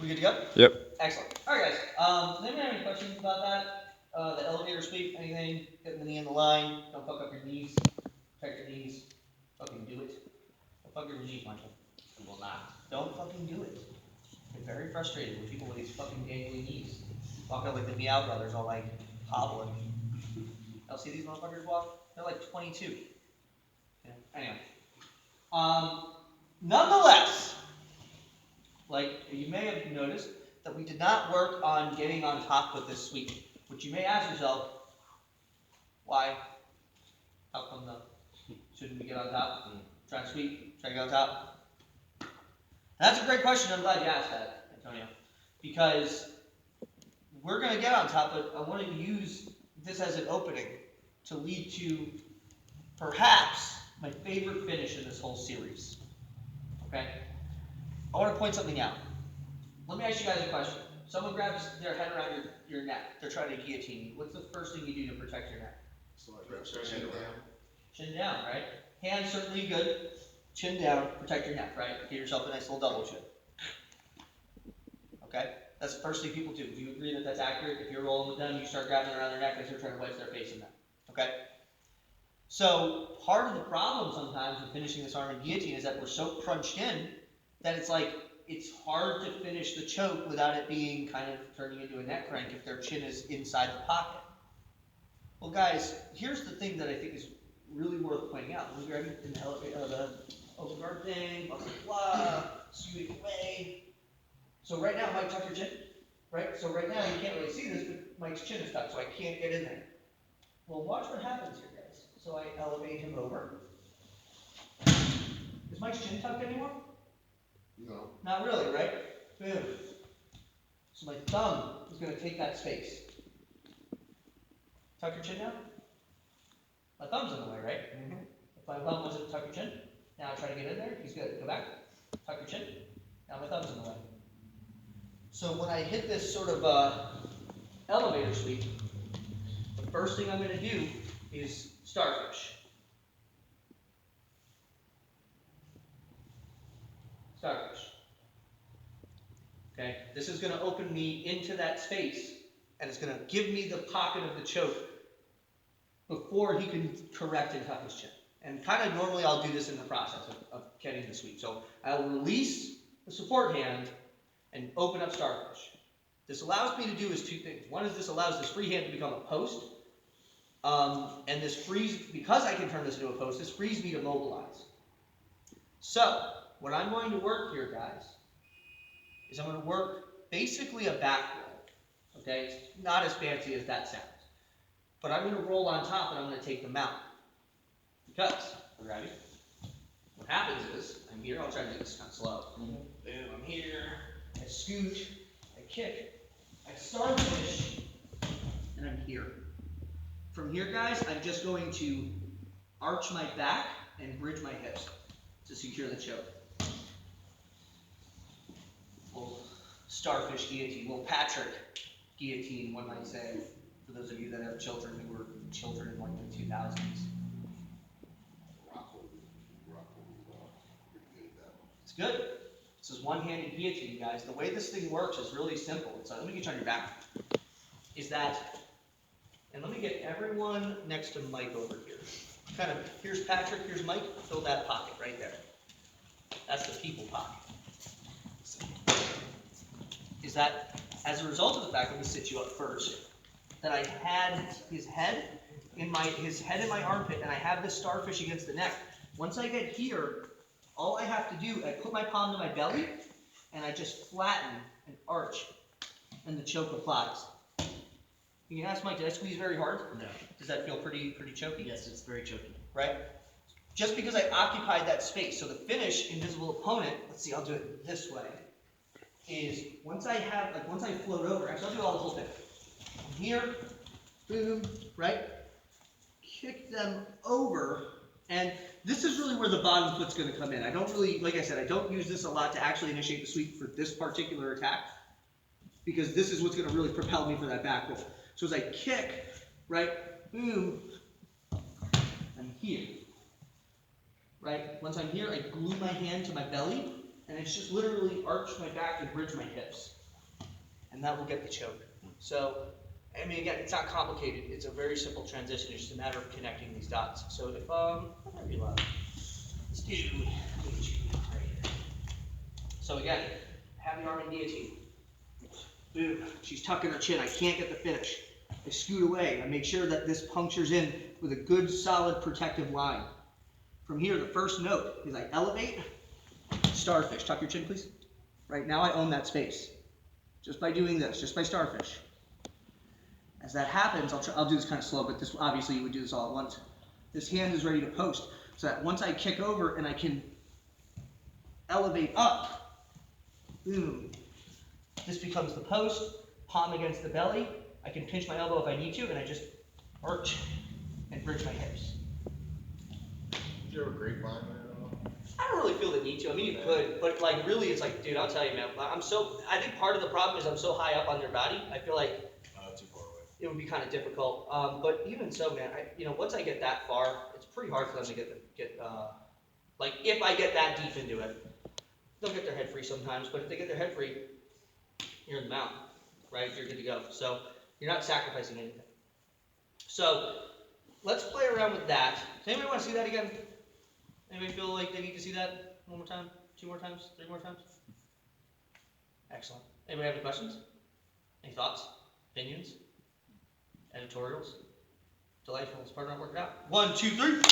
We good to go? Yep. Excellent. All right, guys. Does anyone have any questions about that? The elevator sweep, anything? Getting the knee in the line. Don't fuck up your knees. Protect your knees. Fucking do it. Don't fuck your knees, Michael. You will not. Don't fucking do it. I get very frustrated with people with these fucking gangly knees. Walk out like the Meow Brothers, all like hobbling. Y'all see these motherfuckers walk? They're like 22. Yeah. Anyway. Nonetheless, like you may have noticed that we did not work on getting on top with this sweep. Which you may ask yourself, why? How come though? Shouldn't we get on top? Try and sweep, try to get on top? And that's a great question. I'm glad you asked that, Antonio. Because we're going to get on top, but I want to use this as an opening to lead to perhaps my favorite finish in this whole series. Okay? I want to point something out. Let me ask you guys a question. Someone grabs their head around your neck. They're trying to guillotine you. What's the first thing you do to protect your neck? Chin down. Chin down, right? Hands certainly good. Chin down, protect your neck, right? Give yourself a nice little double chin. Okay? That's the first thing people do. Do you agree that that's accurate? If you're rolling with them, you start grabbing around their neck as they're trying to wedge their face in that. Okay? So, part of the problem sometimes with finishing this arm in guillotine is that we're so crunched in that it's like, it's hard to finish the choke without it being kind of turning into a neck crank if their chin is inside the pocket. Well, guys, here's the thing that I think is really worth pointing out. When we grab in the elevator, the open guard thing, blah, blah, blah, scoot away. So right now, Mike, tuck your chin. Right? So right now, you can't really see this, but Mike's chin is tucked, so I can't get in there. Well, watch what happens here, guys. So I elevate him over. Is Mike's chin tucked anymore? No. Not really, right? Boom. So my thumb is going to take that space. Tuck your chin down. My thumb's in the way, right? Mm-hmm. If my thumb wasn't tuck your chin, now I try to get in there. He's good. Go back. Tuck your chin. Now my thumb's in the way. So when I hit this sort of elevator sweep, the first thing I'm going to do is starfish. Starfish. Okay, this is going to open me into that space, and it's going to give me the pocket of the choke before he can correct and tuck his chin. And kind of normally I'll do this in the process of getting the sweep. So I'll release the support hand and open up starfish. This allows me to do is two things. One is this allows this free hand to become a post, and this frees, because I can turn this into a post, this frees me to mobilize. So what I'm going to work here, guys, is I'm going to work basically a back roll. Okay, it's not as fancy as that sounds. But I'm going to roll on top and I'm going to take them out. Because, are you ready? What happens is, I'm here, I'll try to do this kind of slow. Boom, I'm here, I scoot, I kick, I starfish, and I'm here. From here, guys, I'm just going to arch my back and bridge my hips to secure the choke. Little starfish guillotine, little Patrick guillotine, one might say, for those of you that have children who were children in like the 2000s. It's good. This is one-handed guillotine, guys. The way this thing works is really simple. It's like, let me get you on your back. Is that, and let me get everyone next to Mike over here. Kind of, here's Patrick, here's Mike. Fill that pocket right there. That's the people pocket. Is that, as a result of the fact, let me sit you up first, that I had his head in my armpit, and I have this starfish against the neck. Once I get here, all I have to do, I put my palm to my belly, and I just flatten and arch, and the choke applies. You can ask Mike, did I squeeze very hard? No. Does that feel pretty choky? Yes, it's very choky. Right? Just because I occupied that space. So the finish, invisible opponent, let's see, I'll do it this way, is once I float over, actually I'll do all the whole thing. I'm here, boom, right? Kick them over, and this is really where the bottom foot's going to come in. I don't really, like I said, I don't use this a lot to actually initiate the sweep for this particular attack, because this is what's going to really propel me for that back roll. So as I kick, right, boom, I'm here. Right? Once I'm here, I glue my hand to my belly, and it's just literally arch my back and bridge my hips. And that will get the choke. So, I mean, again, it's not complicated. It's a very simple transition. It's just a matter of connecting these dots. So if, what might be loud? Let's do guillotine right here. So again, have the arm in guillotine. Boom, she's tucking her chin. I can't get the finish. I scoot away. I make sure that this punctures in with a good, solid, protective line. From here, the first note is I elevate, starfish. Tuck your chin, please. Right now, I own that space. Just by doing this, just by starfish. As that happens, I'll do this kind of slow, but this obviously you would do this all at once. This hand is ready to post, so that once I kick over and I can elevate up, boom. This becomes the post, palm against the belly. I can pinch my elbow if I need to, and I just arch and bridge my hips. Do you have a grapevine there at all? I don't really feel the need to. I mean, you could, but like really, it's like, dude, I'll tell you, man. I think part of the problem is I'm so high up on their body. I feel like Too far away. it would be kind of difficult. But even so, man, once I get that far, it's pretty hard for them to get like if I get that deep into it, they'll get their head free sometimes. But if they get their head free, you're in the mount, right? You're good to go. So you're not sacrificing anything. So let's play around with that. Does anybody want to see that again? Anybody feel like they need to see that one more time? 2 more times? 3 more times? Excellent. Anybody have any questions? Any thoughts? Opinions? Editorials? Delightful. Let's partner up, work it out. 1, 2, 3.